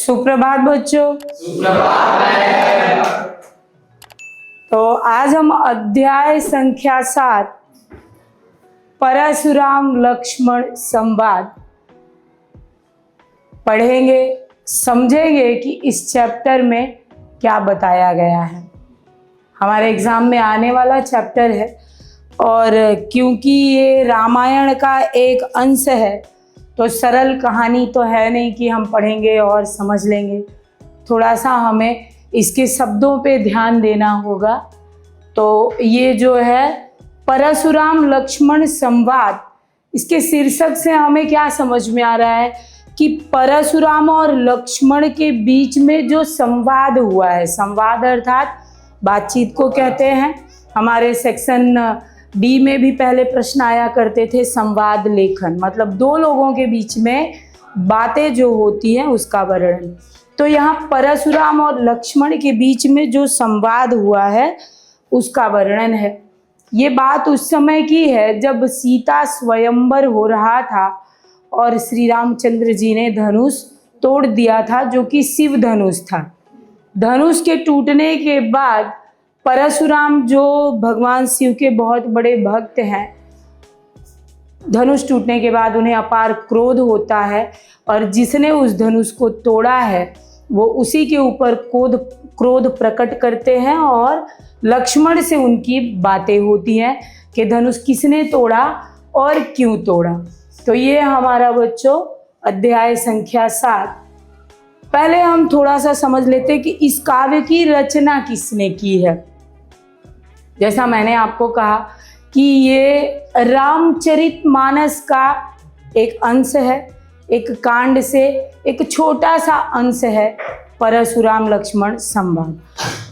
सुप्रभात बच्चों। सुप्रभात। तो आज हम अध्याय संख्या 7 परशुराम लक्ष्मण संवाद पढ़ेंगे, समझेंगे कि इस चैप्टर में क्या बताया गया है। हमारे एग्जाम में आने वाला चैप्टर है और क्योंकि ये रामायण का एक अंश है तो सरल कहानी तो है नहीं कि हम पढ़ेंगे और समझ लेंगे। थोड़ा सा हमें इसके शब्दों पे ध्यान देना होगा। तो ये जो है परशुराम लक्ष्मण संवाद, इसके शीर्षक से हमें क्या समझ में आ रहा है कि परशुराम और लक्ष्मण के बीच में जो संवाद हुआ है, संवाद अर्थात बातचीत को कहते हैं। हमारे सेक्शन डी में भी पहले प्रश्न आया करते थे, संवाद लेखन मतलब दो लोगों के बीच में बातें जो होती हैं उसका वर्णन। तो यहाँ परशुराम और लक्ष्मण के बीच में जो संवाद हुआ है उसका वर्णन है। ये बात उस समय की है जब सीता स्वयंवर हो रहा था और श्री रामचंद्र जी ने धनुष तोड़ दिया था, जो कि शिव धनुष था। धनुष के टूटने के बाद परशुराम जो भगवान शिव के बहुत बड़े भक्त हैं, धनुष टूटने के बाद उन्हें अपार क्रोध होता है और जिसने उस धनुष को तोड़ा है वो उसी के ऊपर क्रोध प्रकट करते हैं और लक्ष्मण से उनकी बातें होती हैं कि धनुष किसने तोड़ा और क्यों तोड़ा। तो ये हमारा बच्चों अध्याय संख्या 7। पहले हम थोड़ा सा समझ लेते कि इस काव्य की रचना किसने की है। जैसा मैंने आपको कहा कि ये रामचरितमानस का एक अंश है, एक कांड से एक छोटा सा अंश है परशुराम लक्ष्मण संवाद।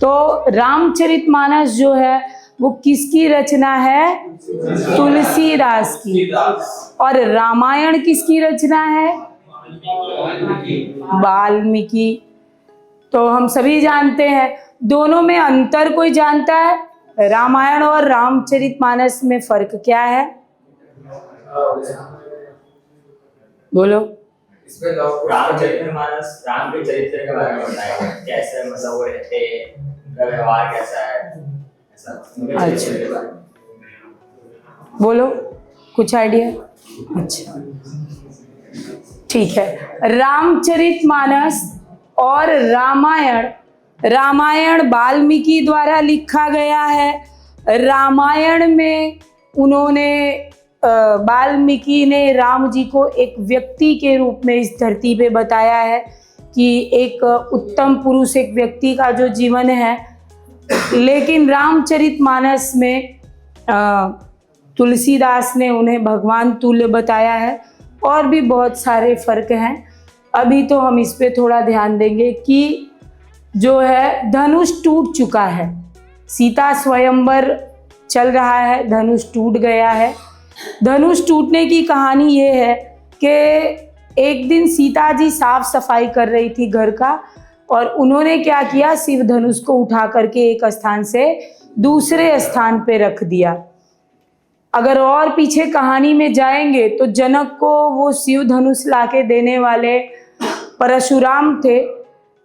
तो रामचरितमानस जो है वो किसकी रचना है? तुलसीदास की। और रामायण किसकी रचना है? वाल्मीकि। तो हम सभी जानते हैं, दोनों में अंतर कोई जानता है? रामायण और रामचरितमानस में फर्क क्या है? बोलो। इसमें रामचरितमानस राम के चरित्र के बारे में बताया, कैसे मतलब वो रहते हैं, उनका व्यवहार कैसा है, ऐसा। अच्छा, बोलो कुछ आइडिया। अच्छा ठीक है। रामचरितमानस और रामायण वाल्मीकि द्वारा लिखा गया है। रामायण में उन्होंने वाल्मीकि ने राम जी को एक व्यक्ति के रूप में इस धरती पे बताया है कि एक उत्तम पुरुष, एक व्यक्ति का जो जीवन है। लेकिन रामचरितमानस में तुलसीदास ने उन्हें भगवान तुल्य बताया है। और भी बहुत सारे फर्क हैं। अभी तो हम इस पे थोड़ा ध्यान देंगे कि जो है धनुष टूट चुका है, सीता स्वयंवर चल रहा है, धनुष टूट गया है। धनुष टूटने की कहानी ये है कि एक दिन सीता जी साफ सफाई कर रही थी घर का और उन्होंने क्या किया, शिव धनुष को उठा करके एक स्थान से दूसरे स्थान पे रख दिया। अगर और पीछे कहानी में जाएंगे तो जनक को वो शिव धनुष लाके देने वाले परशुराम थे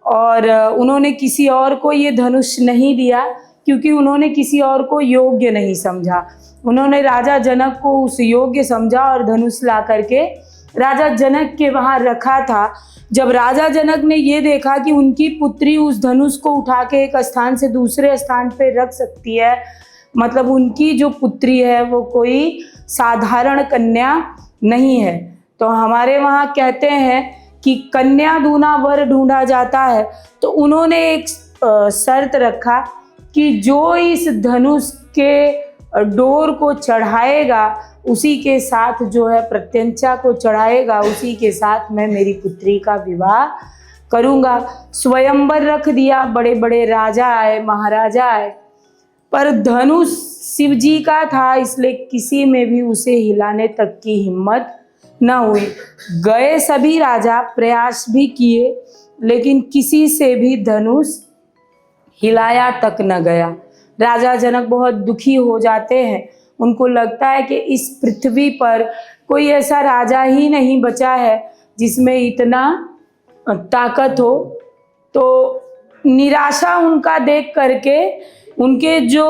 और उन्होंने किसी और को ये धनुष नहीं दिया क्योंकि उन्होंने किसी और को योग्य नहीं समझा। उन्होंने राजा जनक को उस योग्य समझा और धनुष ला करके राजा जनक के वहाँ रखा था। जब राजा जनक ने ये देखा कि उनकी पुत्री उस धनुष को उठा के एक स्थान से दूसरे स्थान पे रख सकती है, मतलब उनकी जो पुत्री है वो कोई साधारण कन्या नहीं है। तो हमारे वहाँ कहते हैं कि कन्या दूना वर ढूंढा जाता है। तो उन्होंने एक शर्त रखा कि जो इस धनुष के डोर को चढ़ाएगा उसी के साथ, जो है प्रत्यंचा को चढ़ाएगा उसी के साथ मैं मेरी पुत्री का विवाह करूँगा। स्वयंवर रख दिया, बड़े बड़े राजा आए, महाराजा आए, पर धनुष शिव जी का था इसलिए किसी में भी उसे हिलाने तक की हिम्मत न हुई। गए सभी राजा, प्रयास भी किए, लेकिन किसी से भी धनुष हिलाया तक न गया। राजा जनक बहुत दुखी हो जाते हैं। उनको लगता है कि इस पृथ्वी पर कोई ऐसा राजा ही नहीं बचा है जिसमें इतना ताकत हो। तो निराशा उनका देख करके उनके जो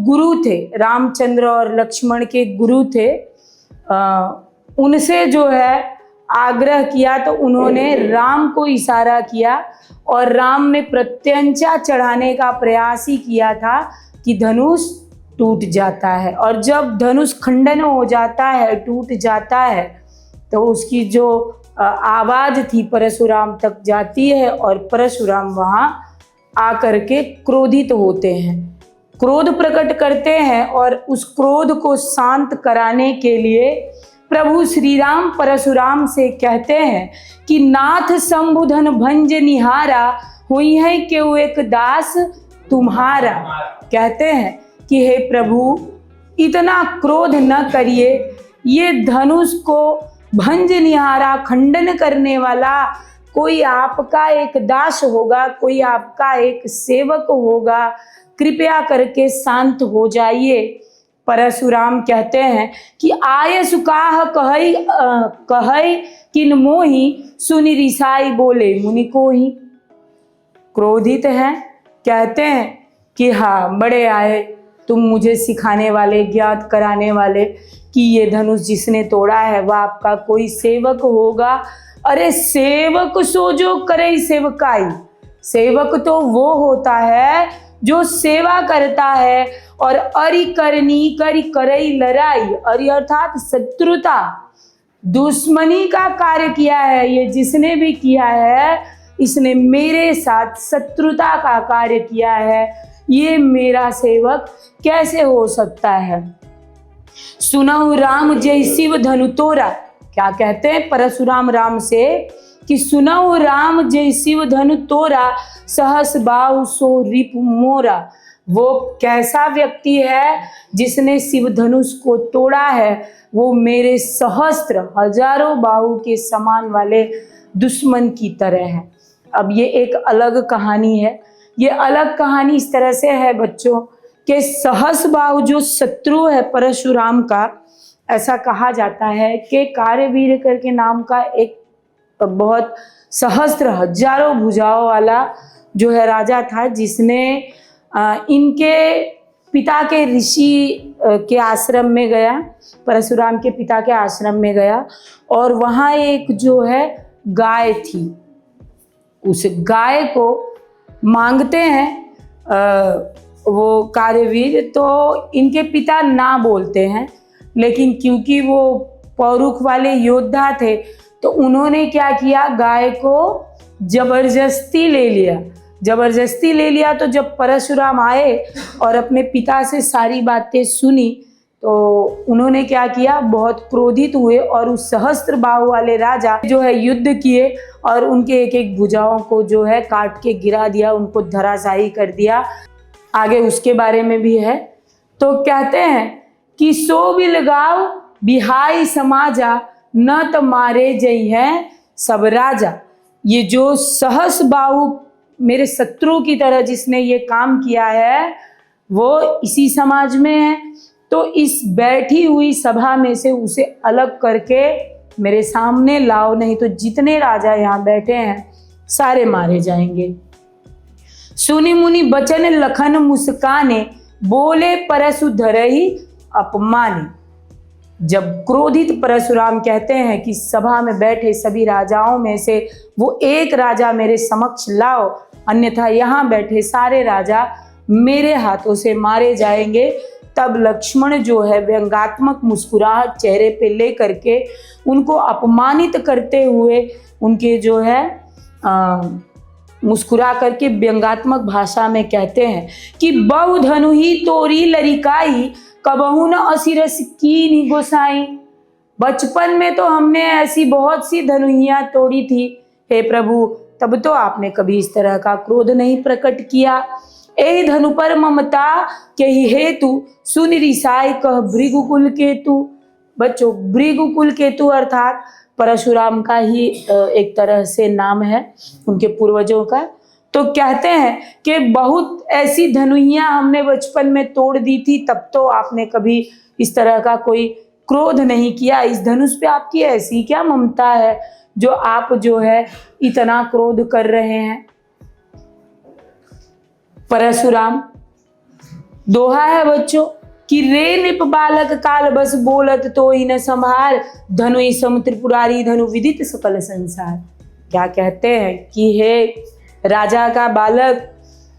गुरु थे, रामचंद्र और लक्ष्मण के गुरु थे, उनसे जो है आग्रह किया। तो उन्होंने राम को इशारा किया और राम ने प्रत्यंचा चढ़ाने का प्रयास ही किया था कि धनुष टूट जाता है। और जब धनुष खंडन हो जाता है, टूट जाता है, तो उसकी जो आवाज़ थी परशुराम तक जाती है और परशुराम वहाँ आकर के क्रोधित होते हैं, क्रोध प्रकट करते हैं। और उस क्रोध को शांत कराने के लिए प्रभु श्री राम परशुराम से कहते हैं कि नाथ शंभुधन भंज निहारा, हुई है क्यों एक दास तुम्हारा। कहते हैं कि हे प्रभु, इतना क्रोध न करिए, ये धनुष को भंज निहारा, खंडन करने वाला कोई आपका एक दास होगा, कोई आपका एक सेवक होगा, कृपया करके शांत हो जाइए। परशुराम कहते हैं कि आय सुकाह कहई किन मोही, सुनि रिसाई बोले मुनि को ही। क्रोधित हैं, कहते हैं कि हाँ, बड़े आए तुम मुझे सिखाने वाले, ज्ञात कराने वाले कि ये धनुष जिसने तोड़ा है वह आपका कोई सेवक होगा। अरे सेवक सो जो करे सेवकाई, सेवक तो वो होता है जो सेवा करता है। और अरि करनी करी करई लड़ाई, अरि अर्थात शत्रुता, दुश्मनी का कार्य किया है। ये जिसने भी किया है, इसने मेरे साथ शत्रुता का कार्य किया है, ये मेरा सेवक कैसे हो सकता है। सुनहु राम जय शिव धनु तोरा, क्या कहते हैं परशुराम राम से कि सुनहु राम जय शिव धनु तोरा, सहस बाहु सो रिपु मोरा। वो कैसा व्यक्ति है जिसने शिव धनुष को तोड़ा है, वो मेरे सहस्त्र हजारों बाहु के समान वाले दुश्मन की तरह है। अब ये एक अलग कहानी है। ये अलग कहानी इस तरह से है बच्चों कि सहस बाहु जो शत्रु है परशुराम का, ऐसा कहा जाता है कि कार्यवीर करके नाम का एक बहुत सहस्त्र हजारों भुजाओं वाला जो है राजा था, जिसने इनके पिता के ऋषि के आश्रम में गया, परशुराम के पिता के आश्रम में गया और वहाँ एक जो है गाय थी, उस गाय को मांगते हैं वो कार्यवीर। तो इनके पिता ना बोलते हैं, लेकिन क्योंकि वो पौरुख वाले योद्धा थे तो उन्होंने क्या किया, गाय को जबरदस्ती ले लिया। जबरदस्ती ले लिया तो जब परशुराम आए और अपने पिता से सारी बातें सुनी तो उन्होंने क्या किया, बहुत क्रोधित हुए और उस सहस्त्र बाहु वाले राजा जो है युद्ध किए और उनके एक एक भुजाओं को जो है काट के गिरा दिया, उनको धराशायी कर दिया। आगे उसके बारे में भी है। तो कहते हैं कि सो बिलगाव बिहाई समाजा, न त मारे जई हैं सब राजा। ये जो सहस बाहु मेरे शत्रु की तरह जिसने ये काम किया है वो इसी समाज में है, तो इस बैठी हुई सभा में से उसे अलग करके मेरे सामने लाओ, नहीं तो जितने राजा यहाँ बैठे हैं सारे मारे जाएंगे। सुनि मुनि बचन लखन मुस्काने, बोले परशु धरहि अपमाने। जब क्रोधित परशुराम कहते हैं कि सभा में बैठे सभी राजाओं में से वो एक राजा मेरे समक्ष लाओ, अन्यथा यहाँ बैठे सारे राजा मेरे हाथों से मारे जाएंगे, तब लक्ष्मण जो है व्यंगात्मक मुस्कुराहट चेहरे पे ले करके उनको अपमानित करते हुए उनके जो है मुस्कुरा करके व्यंगात्मक भाषा में कहते हैं कि बहु धनु ही तोरी लरिकाई, कबहू न असिरस कीनी गोसाई। बचपन में तो हमने ऐसी बहुत सी धनुइयाँ तोड़ी थी हे प्रभु, तब तो आपने कभी इस तरह का क्रोध नहीं प्रकट किया। ए धनु पर ममता के ही हेतु, सुन रिसाई कह भृगुकुल केतु। बच्चों, भृगुकुल केतु अर्थात परशुराम का ही एक तरह से नाम है, उनके पूर्वजों का। तो कहते हैं कि बहुत ऐसी धनुइयाँ हमने बचपन में तोड़ दी थी, तब तो आपने कभी इस तरह का कोई क्रोध नहीं किया। इस धनुष पे आपकी ऐसी क्या ममता है जो आप जो है इतना क्रोध कर रहे हैं। परशुराम दोहा है बच्चों कि रे नृप बालक काल बस बोलत तो ही न संभार, धनु सम त्रिपुरारी धनु विदित सकल संसार। क्या कहते हैं कि हे राजा का बालक,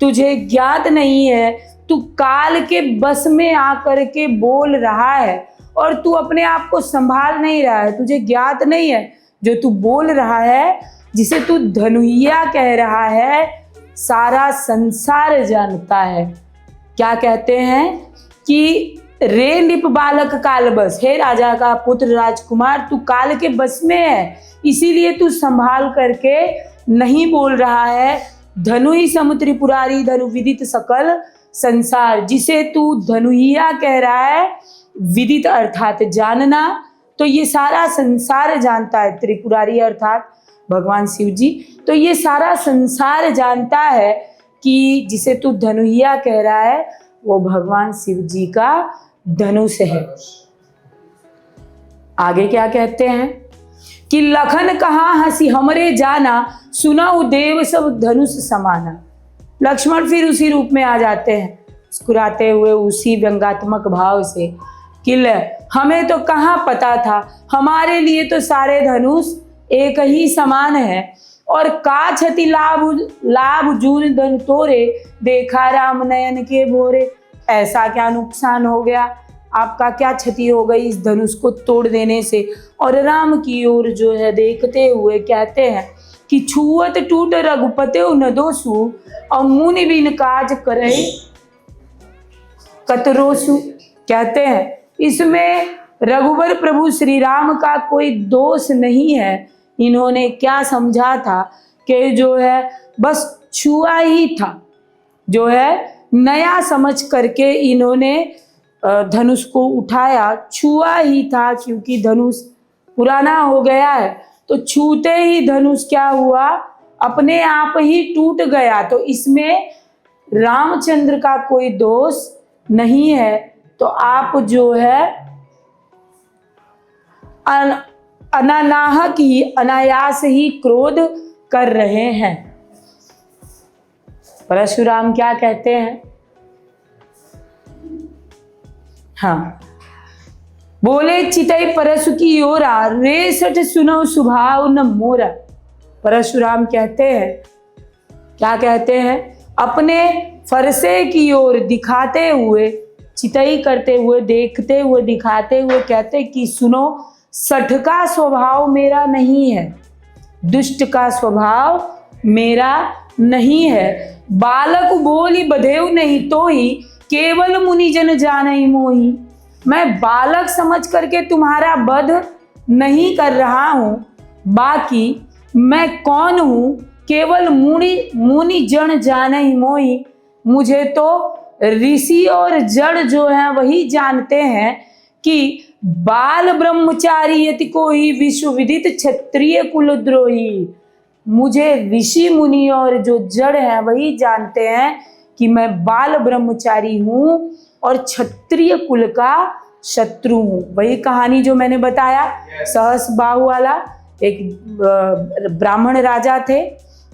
तुझे ज्ञात नहीं है, तू काल के बस में आकर के बोल रहा है और तू अपने आप को संभाल नहीं रहा है। तुझे ज्ञात नहीं है जो तू बोल रहा है, जिसे तू धनुइया कह रहा है, सारा संसार जानता है। क्या कहते हैं कि रे निप बालक काल बस, हे राजा का पुत्र राजकुमार, तू काल के बस में है, इसीलिए तू संभाल करके नहीं बोल रहा है। धनु ही सम त्रिपुरारी धनु विदित सकल संसार, जिसे तू धनुइया कह रहा है, विदित अर्थात जानना, तो ये सारा संसार जानता है। त्रिपुरारी अर्थात भगवान शिव जी, तो ये सारा संसार जानता है कि जिसे तू धनुइया कह रहा है वो भगवान शिव जी का धनुष है। आगे क्या कहते हैं कि लखन कहाँ हंसी हमरे जाना, सुनाऊ देव सब धनुष समाना। लक्ष्मण फिर उसी रूप में आ जाते हैं, मुस्कुराते हुए उसी व्यंगात्मक भाव से कि हमें तो कहाँ पता था, हमारे लिए तो सारे धनुष एक ही समान है। और का क्षति लाभ जून धन तोरे, देखा राम नयन के भोरे। ऐसा क्या नुकसान हो गया, आपका क्या क्षति हो गई इस धनुष को तोड़ देने से। और राम की ओर जो है देखते हुए कहते हैं कि छुअत टूट रघुपते न दोषु, और मुनि बिन काज करे कतरोसु। कहते हैं इसमें रघुवर प्रभु श्री राम का कोई दोष नहीं है। इन्होंने क्या समझा था कि जो है बस छुआ ही था, जो है नया समझ करके इन्होंने धनुष को उठाया। छुआ ही था क्योंकि धनुष पुराना हो गया है, तो छूते ही धनुष क्या हुआ, अपने आप ही टूट गया। तो इसमें रामचंद्र का कोई दोष नहीं है। तो आप जो है अनानाहक ही, अनायास ही क्रोध कर रहे हैं। परशुराम क्या कहते हैं, हाँ बोले चितई परशु की ओरा, रे सठ सुनो सुभाव न मोरा। परशुराम कहते हैं, क्या कहते हैं, अपने फरसे की ओर दिखाते हुए, चितई करते हुए, देखते हुए, दिखाते हुए कहते कि सुनो, सठ का स्वभाव मेरा नहीं है, दुष्ट का स्वभाव मेरा नहीं है। बालक बोली बधेव नहीं तो ही, केवल मुनि जन जाने मोही। मैं बालक समझ करके तुम्हारा वध नहीं कर रहा हूं, बाकी मैं कौन हूं, केवल मुनि जन जाने मोही। मुझे तो ऋषि और जड़ जो हैं वही जानते हैं कि बाल ब्रह्मचारी यति को ही विश्व विदित क्षत्रिय कुलद्रोही। मुझे ऋषि मुनि और जो जड़ हैं वही जानते हैं कि मैं बाल ब्रह्मचारी हूं और क्षत्रिय कुल का शत्रु हूं। वही कहानी जो मैंने बताया, सहस बाहु वाला एक ब्राह्मण राजा थे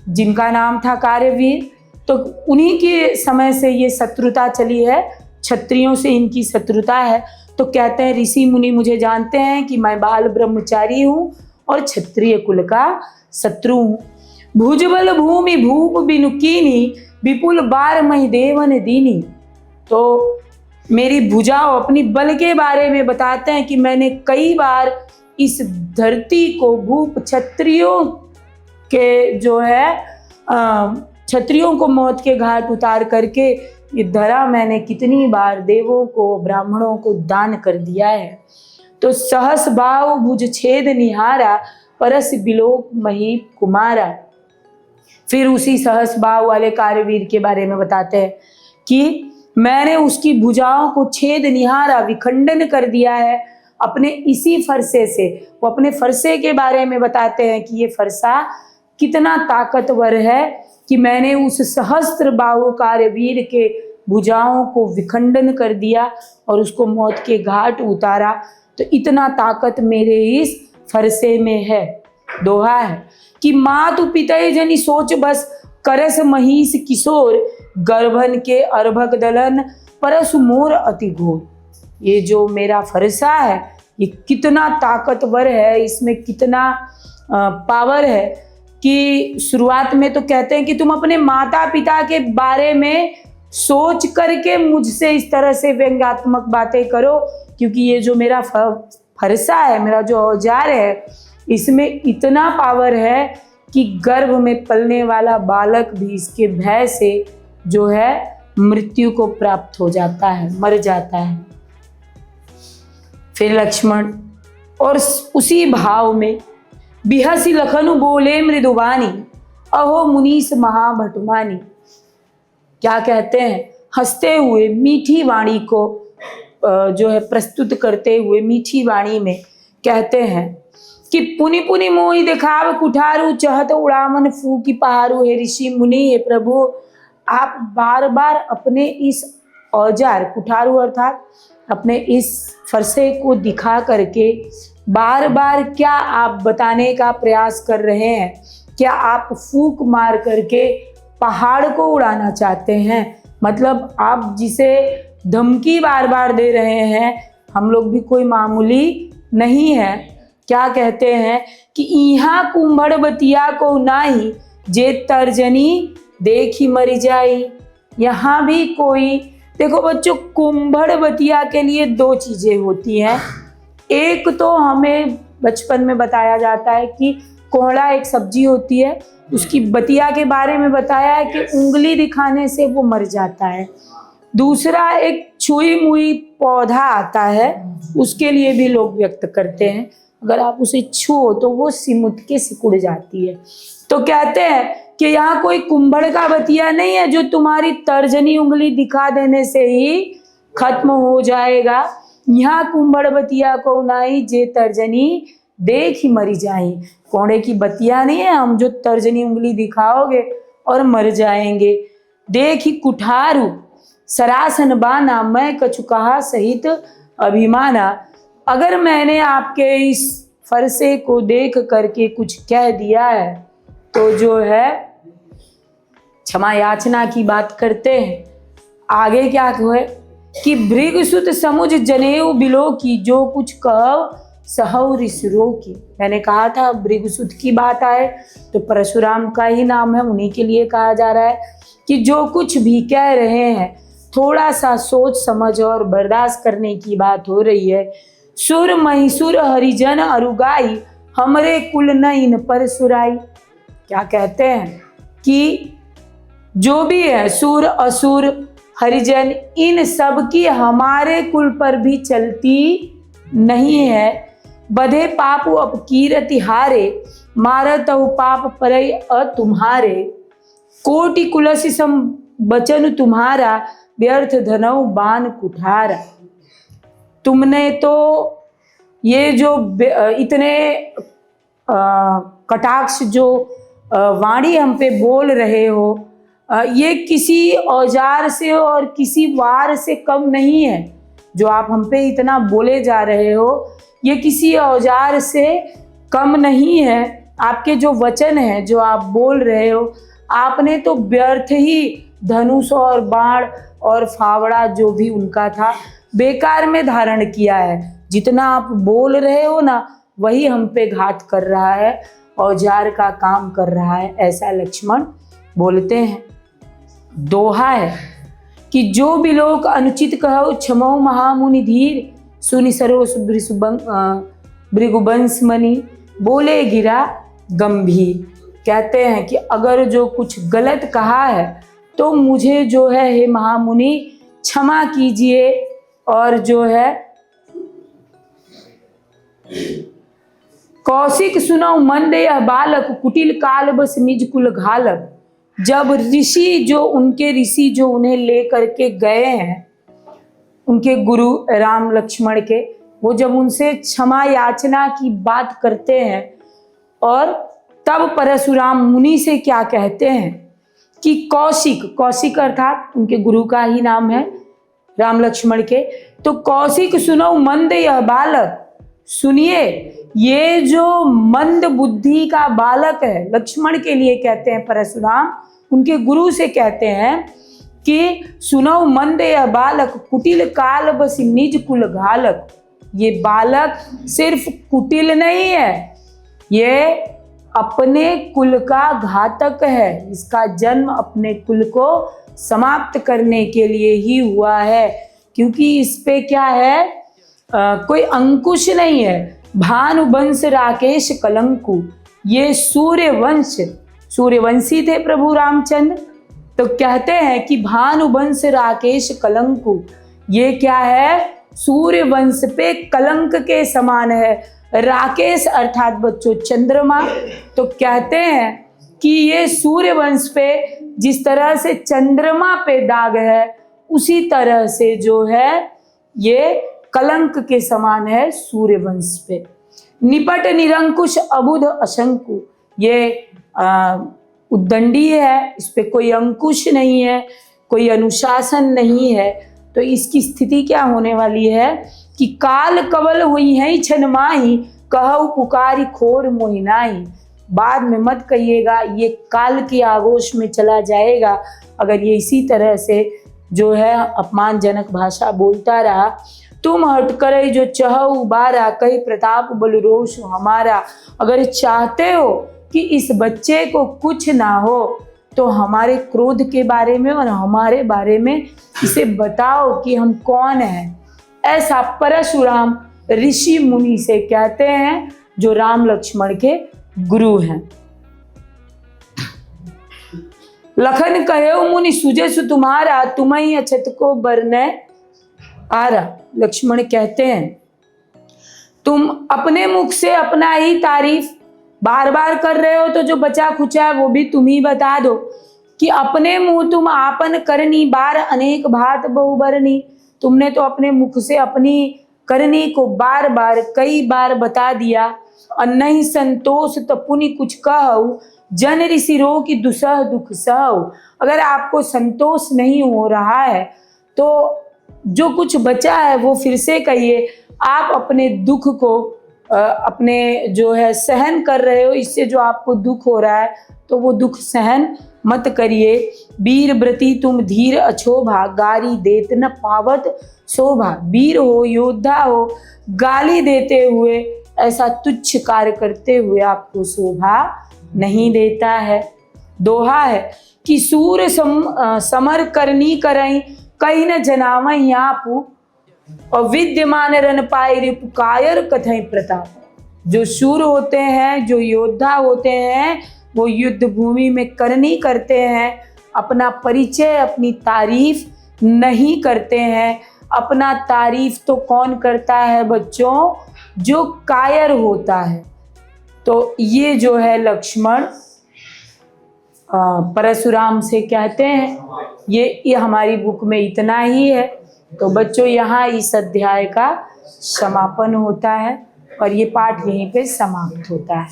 जिनका नाम था कार्यवीर। तो उन्हीं के समय से ये शत्रुता चली है, क्षत्रियों से इनकी शत्रुता है। तो कहते हैं ऋषि मुनि मुझे जानते हैं कि मैं बाल ब्रह्मचारी हूँ और क्षत्रिय कुल का शत्रु हूँ। भुजबल भूमि भूप बिनुकीनी, विपुल बार मही देवन दीनी। तो मेरी भुजाओं, अपनी बल के बारे में बताते हैं कि मैंने कई बार इस धरती को भूप क्षत्रियों के जो है क्षत्रियों को मौत के घाट उतार करके ये धरा मैंने कितनी बार देवों को, ब्राह्मणों को दान कर दिया है। तो सहस बाहु भुज छेद निहारा, परस बिलोक मही कुमारा। फिर उसी सहस बाहु वाले कार्यवीर के बारे में बताते हैं कि मैंने उसकी भुजाओं को छेद निहारा, विखंडन कर दिया है अपने इसी फरसे से। वो अपने फरसे के बारे में बताते हैं कि ये फरसा कितना ताकतवर है कि मैंने उस सहस्त्र बाहु कार्यवीर के भुजाओं को विखंडन कर दिया और उसको मौत के घाट उतारा। तो इतना ताकत मेरे इस फरसे में है। दोहा है कि मातु पितय जनि सोच बस, करस महिष किशोर, गर्भन के अर्भक दलन, परसु मोर अति घोर। ये जो मेरा फरसा है ये कितना ताकतवर है, इसमें कितना पावर है कि शुरुआत में तो कहते हैं कि तुम अपने माता पिता के बारे में सोच करके मुझसे इस तरह से व्यंग्यात्मक बातें करो, क्योंकि ये जो मेरा फरसा है, मेरा जो औजार है, इसमें इतना पावर है कि गर्भ में पलने वाला बालक भी इसके भय से जो है मृत्यु को प्राप्त हो जाता है, मर जाता है। फिर लक्ष्मण और उसी भाव में बिहसी लखनु बोले मृदुवानी, अहो मुनीस महाभटमानी। क्या कहते हैं, हंसते हुए मीठी वाणी को जो है प्रस्तुत करते हुए मीठी वाणी में कहते हैं कि पुनि पुनि मोहि दिखाव कुठारू, चहत उड़ामन फूकी पहारू। हे ऋषि मुनि, हे प्रभु, आप बार बार अपने इस औजार कुठारू अर्थात अपने इस फरसे को दिखा करके बार बार क्या आप बताने का प्रयास कर रहे हैं? क्या आप फूंक मार करके पहाड़ को उड़ाना चाहते हैं? मतलब आप जिसे धमकी बार बार दे रहे हैं, हम लोग भी कोई मामूली नहीं है। क्या कहते हैं कि इहाँ कुंभड़ बतिया को नाही, जे तर्जनी देखी मरी जाई। यहाँ भी कोई, देखो बच्चों, कुंभड़ बतिया के लिए दो चीजें होती हैं। एक तो हमें बचपन में बताया जाता है कि कोहड़ा एक सब्जी होती है, उसकी बतिया के बारे में बताया है कि उंगली दिखाने से वो मर जाता है। दूसरा एक छुई मुई पौधा आता है, उसके लिए भी लोग व्यक्त करते हैं, अगर आप उसे छुओ तो वो सिमुट के सिकुड़ जाती है। तो कहते हैं कि यहाँ कोई कुंभड़ का बतिया नहीं है जो तुम्हारी तर्जनी उंगली दिखा देने से ही खत्म हो जाएगा। यहाँ कुंभड़ बतिया को नाई, जे तर्जनी देख ही मरी जाई। कोड़े की बतिया नहीं है हम जो तर्जनी उंगली दिखाओगे और मर जाएंगे। देख ही कुठारू सरासन बाना, मैं कछु कहा सहित अभिमाना। अगर मैंने आपके इस फरसे को देख करके कुछ कह दिया है तो जो है क्षमा याचना की बात करते हैं। आगे क्या हुए कि भृगुसुत समुझ जनेऊ बिलो की, जो कुछ कहो सहु ऋषिरो की। मैंने कहा था भृगुसुत की बात आए तो परशुराम का ही नाम है, उन्हीं के लिए कहा जा रहा है कि जो कुछ भी कह रहे हैं थोड़ा सा सोच समझ और बर्दाश्त करने की बात हो रही है। सुर महिसुर हरिजन अरुगाई, हमरे कुल न इन पर सुराई। क्या कहते हैं कि जो भी है सुर असुर हरिजन, इन सब की हमारे कुल पर भी चलती नहीं है। बधे पाप अपकीरति हारे, मारत पाप परई तुम्हारे। कोटि कुलसी सम बचन तुम्हारा, व्यर्थ धनऊ बान कुठारा। तुमने तो ये जो इतने कटाक्ष जो वाणी हम पे बोल रहे हो, ये किसी औजार से और किसी वार से कम नहीं है। जो आप हम पे इतना बोले जा रहे हो ये किसी औजार से कम नहीं है। आपके जो वचन हैं, जो आप बोल रहे हो, आपने तो व्यर्थ ही धनुष और बाण और फावड़ा जो भी उनका था बेकार में धारण किया है। जितना आप बोल रहे हो ना वही हम पे घात कर रहा है, औजार का काम कर रहा है, ऐसा लक्ष्मण बोलते हैं। दोहा है कि जो भी लोग अनुचित कहो क्षमो महामुनि धीर, सुनि सरोस भृगुवंश मणि, बोले गिरा गंभीर। कहते हैं कि अगर जो कुछ गलत कहा है तो मुझे जो है हे महामुनि क्षमा कीजिए, और जो है कौशिक सुनो मंद यह बालक, कुटिल काल बस निज कुल घालक। जब ऋषि जो उन्हें ले करके गए हैं, उनके गुरु राम लक्ष्मण के, वो जब उनसे क्षमा याचना की बात करते हैं और तब परशुराम मुनि से क्या कहते हैं कि कौशिक अर्थात उनके गुरु का ही नाम है राम लक्ष्मण के, तो कौशिक सुनो मंद यह बालक, सुनिए, ये जो मंद बुद्धि का बालक है, लक्ष्मण के लिए कहते हैं परशुराम, उनके गुरु से कहते हैं कि सुनो मंद यह बालक, कुटिल काल बस निज कुल घालक। ये बालक सिर्फ कुटिल नहीं है, ये अपने कुल का घातक है। इसका जन्म अपने कुल को समाप्त करने के लिए ही हुआ है, क्योंकि इस पे क्या है, कोई अंकुश नहीं है। भानुवंश राकेश कलंकु, ये सूर्यवंश, सूर्यवंशी थे प्रभु रामचंद्र, तो कहते हैं कि भानुवंश राकेश कलंकु, ये क्या है, सूर्यवंश पे कलंक के समान है। राकेश अर्थात बच्चों चंद्रमा, तो कहते हैं कि ये सूर्यवंश पे जिस तरह से चंद्रमा पे दाग है, उसी तरह से जो है ये कलंक के समान है सूर्यवंश पे। निपट निरंकुश अबुध अशंकु, ये उद्दंडी है, इस पे कोई अंकुश नहीं है, कोई अनुशासन नहीं है। तो इसकी स्थिति क्या होने वाली है कि काल कवल हुई है छन माही, कहु पुकारी खोर मोहिनाई। बाद में मत कहिएगा ये काल की आगोश में चला जाएगा अगर ये इसी तरह से जो है अपमानजनक भाषा बोलता रहा। तुम हट करे जो चहु बारा, कही प्रताप बल रोष हमारा। अगर चाहते हो कि इस बच्चे को कुछ ना हो तो हमारे क्रोध के बारे में और हमारे बारे में इसे बताओ कि हम कौन हैं। ऐसा परशुराम ऋषि मुनि से कहते हैं जो राम लक्ष्मण के गुरु हैं। लखन कहो मुनि सुजसु तुम्हारा, तुम्हें अछत को बरने आरा। लक्ष्मण कहते हैं तुम अपने मुख से अपना ही तारीफ बार बार कर रहे हो, तो जो बचा खुचा है वो भी तुम ही बता दो कि अपने मुंह तुम आपन करनी, बार अनेक भात बहुबरनी। तुमने तो अपने मुख से अपनी करनी को बार बार कई बार बता दिया। और नहीं संतोष तो पुनि कुछ कहु, जन ऋषि रो की दुसह दुख सहु। अगर आपको संतोष नहीं हो रहा है तो जो कुछ बचा है वो फिर से कहिए। आप अपने दुख को अपने जो है सहन कर रहे हो, इससे जो आपको दुख हो रहा है तो वो दुख सहन मत करिए। वीर व्रती तुम धीर अछोभा, गारी देत न पावत शोभा। वीर हो, योद्धा हो, गाली देते हुए, ऐसा तुच्छ कार्य करते हुए आपको शोभा नहीं देता है। दोहा है कि सूर समर करनी करई, कहीं न जनावई आपू। और विद्यमान रन पाए रिपु, कायर कथई प्रताप। जो शूर होते हैं, जो योद्धा होते हैं, वो युद्ध भूमि में करनी करते हैं, अपना परिचय अपनी तारीफ नहीं करते हैं। अपना तारीफ तो कौन करता है बच्चों, जो कायर होता है। तो ये जो है लक्ष्मण परशुराम से कहते हैं। ये हमारी बुक में इतना ही है। तो बच्चों यहाँ इस अध्याय का समापन होता है और ये पाठ यहीं पे समाप्त होता है।